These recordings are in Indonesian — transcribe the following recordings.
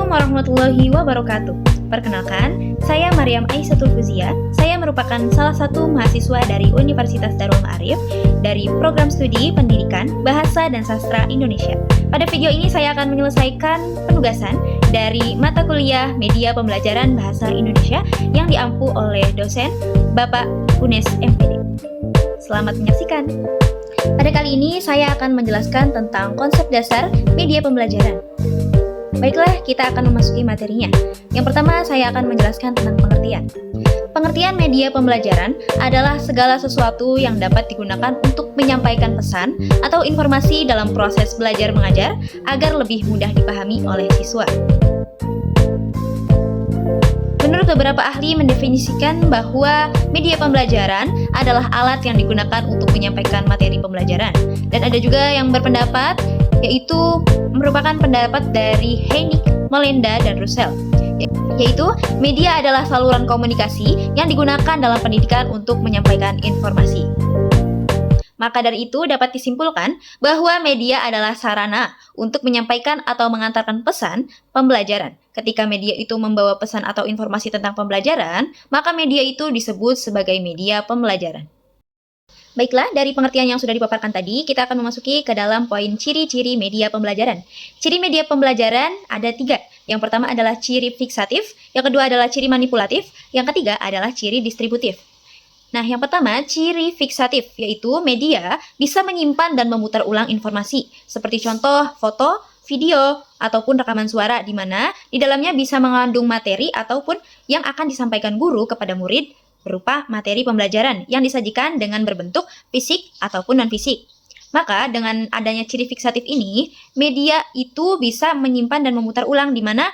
Assalamualaikum warahmatullahi wabarakatuh. Perkenalkan, saya Maryam Aisatul Fuzia. Saya merupakan salah satu mahasiswa dari Universitas Darul Ma'arif dari program studi Pendidikan, Bahasa dan Sastra Indonesia. Pada video ini saya akan menyelesaikan penugasan dari mata kuliah Media Pembelajaran Bahasa Indonesia yang diampu oleh dosen Bapak Unes MPD. Selamat menyaksikan. Pada kali ini saya akan menjelaskan tentang konsep dasar media pembelajaran. Baiklah, kita akan memasuki materinya. Yang pertama, saya akan menjelaskan tentang pengertian. Pengertian media pembelajaran adalah segala sesuatu yang dapat digunakan untuk menyampaikan pesan atau informasi dalam proses belajar mengajar agar lebih mudah dipahami oleh siswa. Menurut beberapa ahli mendefinisikan bahwa media pembelajaran adalah alat yang digunakan untuk menyampaikan materi pembelajaran. Dan ada juga yang berpendapat, yaitu merupakan pendapat dari Heineck, Molenda, dan Russell, yaitu media adalah saluran komunikasi yang digunakan dalam pendidikan untuk menyampaikan informasi. Maka dari itu dapat disimpulkan bahwa media adalah sarana untuk menyampaikan atau mengantarkan pesan pembelajaran. Ketika media itu membawa pesan atau informasi tentang pembelajaran, maka media itu disebut sebagai media pembelajaran. Baiklah, dari pengertian yang sudah dipaparkan tadi, kita akan memasuki ke dalam poin ciri-ciri media pembelajaran. Ciri media pembelajaran ada 3. Yang pertama adalah ciri fiksatif, yang kedua adalah ciri manipulatif, yang ketiga adalah ciri distributif. Nah, yang pertama, ciri fiksatif, yaitu media bisa menyimpan dan memutar ulang informasi, seperti contoh foto, video, ataupun rekaman suara, di mana di dalamnya bisa mengandung materi ataupun yang akan disampaikan guru kepada murid, berupa materi pembelajaran yang disajikan dengan berbentuk fisik ataupun non-fisik. Maka dengan adanya ciri fiksatif ini, media itu bisa menyimpan dan memutar ulang, di mana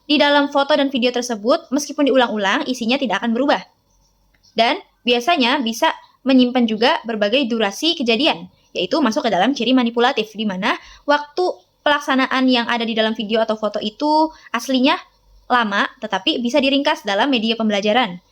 di dalam foto dan video tersebut meskipun diulang-ulang isinya tidak akan berubah. Dan biasanya bisa menyimpan juga berbagai durasi kejadian, yaitu masuk ke dalam ciri manipulatif, di mana waktu pelaksanaan yang ada di dalam video atau foto itu aslinya lama, tetapi bisa diringkas dalam media pembelajaran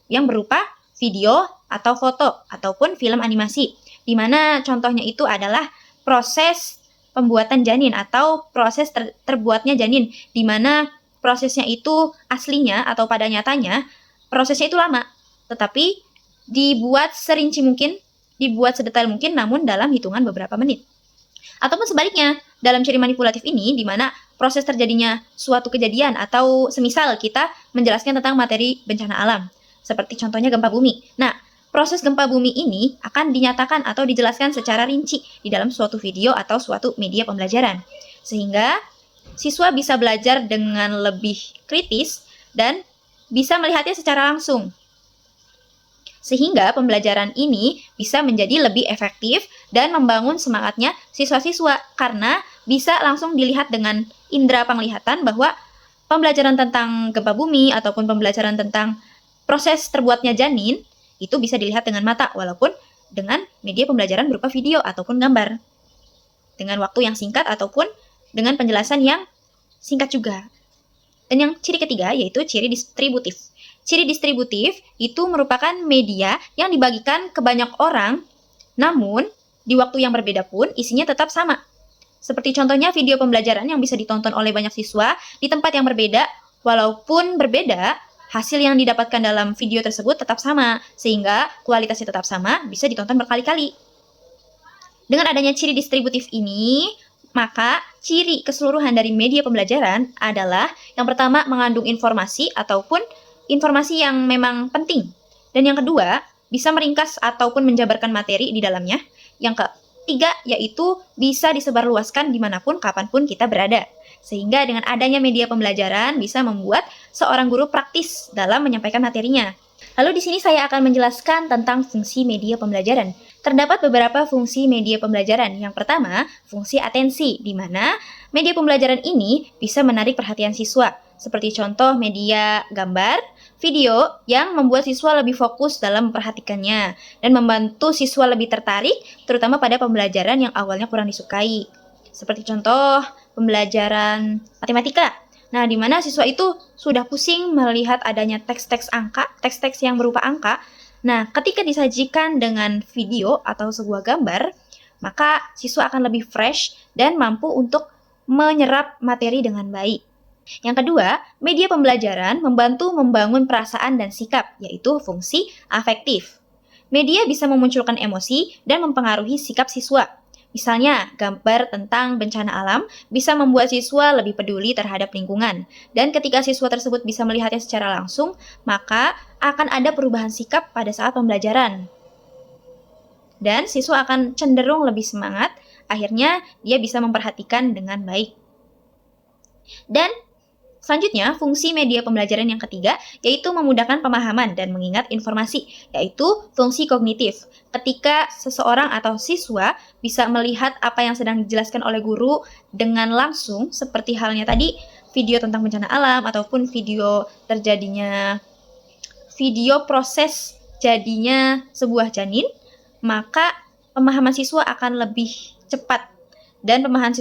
yang berupa video atau foto ataupun film animasi, di mana contohnya itu adalah proses pembuatan janin atau proses terbuatnya janin, di mana prosesnya itu aslinya atau pada nyatanya prosesnya itu lama, tetapi dibuat serinci mungkin, dibuat sedetail mungkin, namun dalam hitungan beberapa menit. Ataupun sebaliknya, dalam ciri manipulatif ini, di mana proses terjadinya suatu kejadian atau semisal kita menjelaskan tentang materi bencana alam, seperti contohnya gempa bumi. Nah, proses gempa bumi ini akan dinyatakan atau dijelaskan secara rinci di dalam suatu video atau suatu media pembelajaran. Sehingga siswa bisa belajar dengan lebih kritis dan bisa melihatnya secara langsung. Sehingga pembelajaran ini bisa menjadi lebih efektif dan membangun semangatnya siswa-siswa karena bisa langsung dilihat dengan indera penglihatan bahwa pembelajaran tentang gempa bumi ataupun pembelajaran tentang proses terbuatnya janin itu bisa dilihat dengan mata walaupun dengan media pembelajaran berupa video ataupun gambar. Dengan waktu yang singkat ataupun dengan penjelasan yang singkat juga. Dan yang ciri ketiga yaitu ciri distributif. Ciri distributif itu merupakan media yang dibagikan ke banyak orang, namun di waktu yang berbeda pun isinya tetap sama. Seperti contohnya video pembelajaran yang bisa ditonton oleh banyak siswa di tempat yang berbeda, walaupun berbeda, hasil yang didapatkan dalam video tersebut tetap sama, sehingga kualitasnya tetap sama, bisa ditonton berkali-kali. Dengan adanya ciri distributif ini, maka ciri keseluruhan dari media pembelajaran adalah yang pertama mengandung informasi ataupun informasi yang memang penting. Dan yang kedua, bisa meringkas ataupun menjabarkan materi di dalamnya. Yang ketiga, yaitu bisa disebarluaskan dimanapun, kapanpun kita berada. Sehingga dengan adanya media pembelajaran bisa membuat seorang guru praktis dalam menyampaikan materinya. Lalu di sini saya akan menjelaskan tentang fungsi media pembelajaran. Terdapat beberapa fungsi media pembelajaran. Yang pertama, fungsi atensi, di mana media pembelajaran ini bisa menarik perhatian siswa. Seperti contoh media gambar, video yang membuat siswa lebih fokus dalam memperhatikannya dan membantu siswa lebih tertarik, terutama pada pembelajaran yang awalnya kurang disukai. Seperti contoh pembelajaran matematika. Nah, di mana siswa itu sudah pusing melihat adanya teks-teks angka, teks-teks yang berupa angka. Nah, ketika disajikan dengan video atau sebuah gambar, maka siswa akan lebih fresh dan mampu untuk menyerap materi dengan baik. Yang kedua, media pembelajaran membantu membangun perasaan dan sikap, yaitu fungsi afektif. Media bisa memunculkan emosi dan mempengaruhi sikap siswa. Misalnya, gambar tentang bencana alam bisa membuat siswa lebih peduli terhadap lingkungan. Dan ketika siswa tersebut bisa melihatnya secara langsung, maka akan ada perubahan sikap pada saat pembelajaran. Dan siswa akan cenderung lebih semangat, akhirnya dia bisa memperhatikan dengan baik. Dan selanjutnya, fungsi media pembelajaran yang ketiga yaitu memudahkan pemahaman dan mengingat informasi, yaitu fungsi kognitif. Ketika seseorang atau siswa bisa melihat apa yang sedang dijelaskan oleh guru dengan langsung, seperti halnya tadi video tentang bencana alam ataupun video proses jadinya sebuah janin, maka pemahaman siswa akan lebih cepat dan pemahaman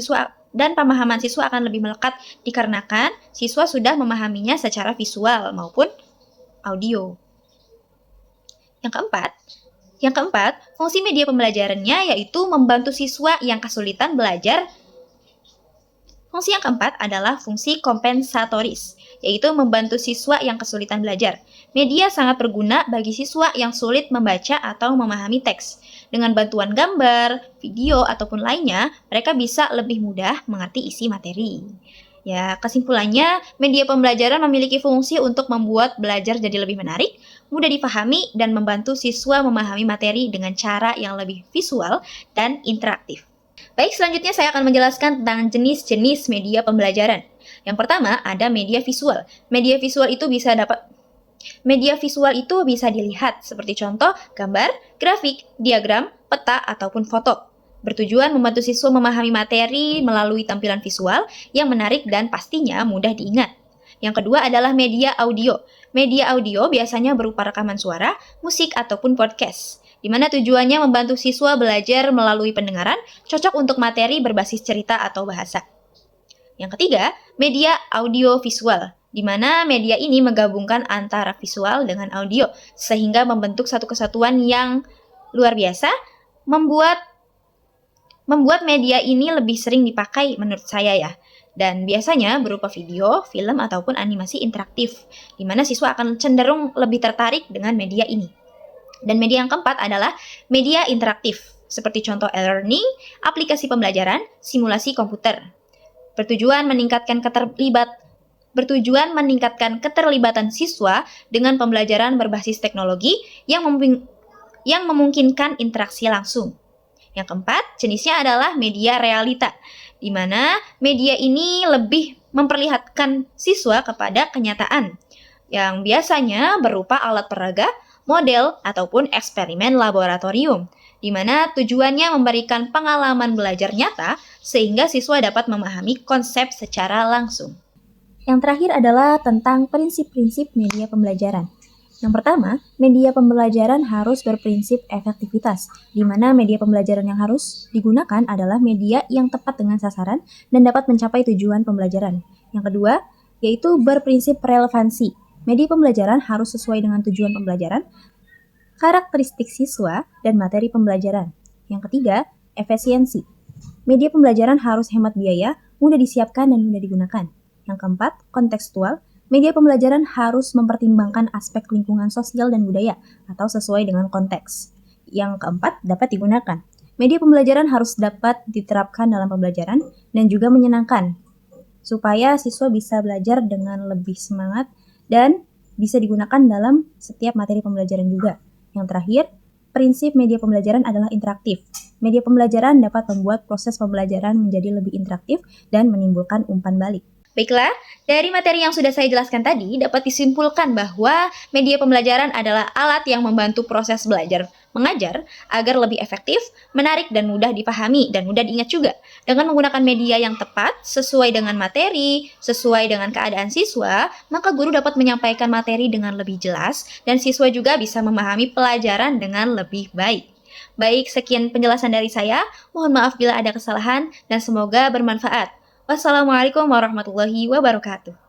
siswa akan lebih melekat dikarenakan siswa sudah memahaminya secara visual maupun audio. Yang keempat, fungsi media pembelajarannya yaitu membantu siswa yang kesulitan belajar. Fungsi yang keempat adalah fungsi kompensatoris, yaitu membantu siswa yang kesulitan belajar. Media sangat berguna bagi siswa yang sulit membaca atau memahami teks. Dengan bantuan gambar, video, ataupun lainnya, mereka bisa lebih mudah mengerti isi materi. Ya, kesimpulannya, media pembelajaran memiliki fungsi untuk membuat belajar jadi lebih menarik, mudah dipahami, dan membantu siswa memahami materi dengan cara yang lebih visual dan interaktif. Baik, selanjutnya saya akan menjelaskan tentang jenis-jenis media pembelajaran. Yang pertama, ada media visual. Media visual itu bisa dilihat seperti contoh gambar, grafik, diagram, peta, ataupun foto. Bertujuan membantu siswa memahami materi melalui tampilan visual yang menarik dan pastinya mudah diingat. Yang kedua adalah media audio. Media audio biasanya berupa rekaman suara, musik, ataupun podcast, di mana tujuannya membantu siswa belajar melalui pendengaran, cocok untuk materi berbasis cerita atau bahasa. Yang ketiga, media audio visual, di mana media ini menggabungkan antara visual dengan audio, sehingga membentuk satu kesatuan yang luar biasa, membuat media ini lebih sering dipakai menurut saya ya. Dan biasanya berupa video, film, ataupun animasi interaktif, di mana siswa akan cenderung lebih tertarik dengan media ini. Dan media yang keempat adalah media interaktif, seperti contoh e-learning, aplikasi pembelajaran, simulasi komputer. Bertujuan meningkatkan keterlibatan siswa dengan pembelajaran berbasis teknologi yang memungkinkan interaksi langsung. Yang keempat, jenisnya adalah media realita, di mana media ini lebih memperlihatkan siswa kepada kenyataan, yang biasanya berupa alat peraga, model, ataupun eksperimen laboratorium, di mana tujuannya memberikan pengalaman belajar nyata sehingga siswa dapat memahami konsep secara langsung. Yang terakhir adalah tentang prinsip-prinsip media pembelajaran. Yang pertama, media pembelajaran harus berprinsip efektivitas, di mana media pembelajaran yang harus digunakan adalah media yang tepat dengan sasaran dan dapat mencapai tujuan pembelajaran. Yang kedua, yaitu berprinsip relevansi. Media pembelajaran harus sesuai dengan tujuan pembelajaran, karakteristik siswa, dan materi pembelajaran. Yang ketiga, efisiensi. Media pembelajaran harus hemat biaya, mudah disiapkan, dan mudah digunakan. Yang keempat, kontekstual. Media pembelajaran harus mempertimbangkan aspek lingkungan sosial dan budaya atau sesuai dengan konteks. Yang keempat, dapat digunakan. Media pembelajaran harus dapat diterapkan dalam pembelajaran dan juga menyenangkan, supaya siswa bisa belajar dengan lebih semangat dan bisa digunakan dalam setiap materi pembelajaran juga. Yang terakhir, prinsip media pembelajaran adalah interaktif. Media pembelajaran dapat membuat proses pembelajaran menjadi lebih interaktif dan menimbulkan umpan balik. Baiklah, dari materi yang sudah saya jelaskan tadi dapat disimpulkan bahwa media pembelajaran adalah alat yang membantu proses belajar mengajar agar lebih efektif, menarik, dan mudah dipahami dan mudah diingat juga. Dengan menggunakan media yang tepat, sesuai dengan materi, sesuai dengan keadaan siswa, maka guru dapat menyampaikan materi dengan lebih jelas dan siswa juga bisa memahami pelajaran dengan lebih baik. Baik, sekian penjelasan dari saya. Mohon maaf bila ada kesalahan dan semoga bermanfaat. Wassalamualaikum warahmatullahi wabarakatuh.